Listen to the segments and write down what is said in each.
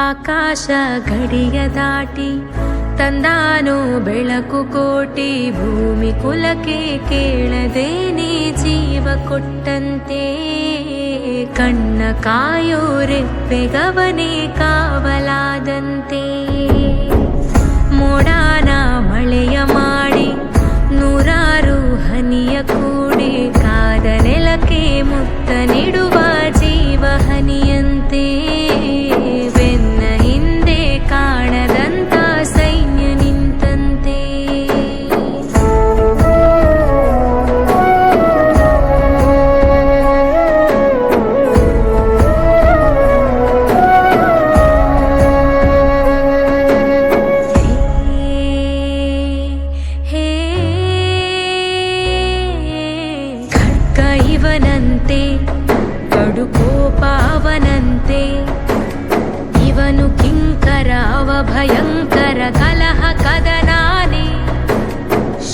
ಆಕಾಶ ಗಡಿಯ ದಾಟಿ ತಂದಾನೋ ಬೆಳಕು ಕೋಟಿ, ಭೂಮಿ ಕುಲಕ್ಕೆ ಕೇಳದೇನೆ ಜೀವ ಕೊಟ್ಟಂತೆ. ಕಣ್ಣ ಕಾಯೋ ರೆಪ್ಪೆಗವನೇ ಕಾವಲಾದಂತೆ. ಮೋಡಾನ ಮಳೆಯ ಮಾಡಿ ನೂರಾರು ಹನಿಯ ಕೂಡಿ, ಕಾದ ನೆಲಕ್ಕೆ ಮುತ್ತ ನೀಡುವ ಜೀವ ಹನಿಯಂತೆ. ಬೆನ್ನ ಹಿಂದೆ ಕಾಣದಂತ ಸೈನ್ಯ ನಿಂತಂತೆ. ಖಡ್ಗ ಇವನಂತೆ, ಕಡು ಕೋಪ ಅವನಂತೆ. ಇವನು ಕಿಂಕರ ಅವ ಭಯಂಕರ, ಕಲಹ ಕದನಾನೆ.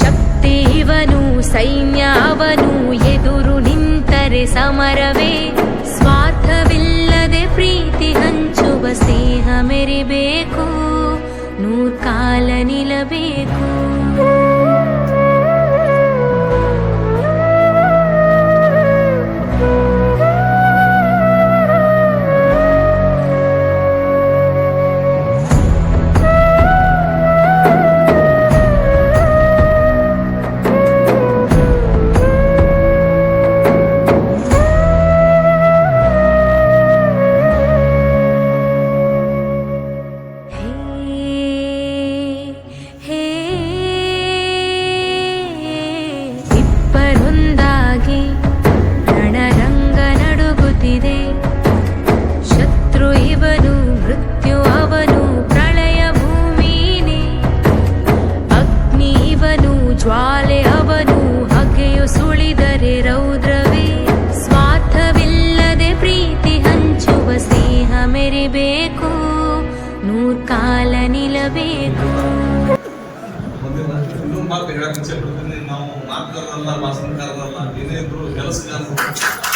ಶಕ್ತಿ ಇವನು, ಸೈನ್ಯ ಅವನು, ಎದುರು ನಿಂತರೆ ಸಮರವೇ. ಸ್ವಾರ್ಥವಿಲ್ಲದೆ ಪ್ರೀತಿ ಹಂಚುವ ಸ್ನೇಹ ಮೆರಿಬೇಕು, ನೂರ್ಕಾಲ ನಿಲ್ಲಬೇಕು. ಇಬ್ಬರೊಂದಾಗಿ ರಣರಂಗ ನಡುಗುತ್ತಿದೆ. ಶತ್ರು ಇವನು, ಮೃತ್ಯು ಅವನು, ಪ್ರಳಯ ಭೂಮಿನೇ. ಅಗ್ನಿ ಇವನು, ಜ್ವಾಲೆ ಅವನು, ಹಗೆಯು ಸುಳಿದರೆ ರೌದ್ರವೇ. ಸ್ವಾರ್ಥವಿಲ್ಲದೆ ಪ್ರೀತಿ ಹಂಚುವ ಸ್ನೇಹ ಮೆರಿಬೇಕು, ನೂರ್ಕಾಲ ನಿಲ್ಲಬೇಕು. ನಾವು ಮಾತುಗಾರರಲ್ಲ, ಭಾಷಣಕಾರರಲ್ಲ, ಏನೇ ಇದ್ರು ಕೆಲಸಗಾರರು.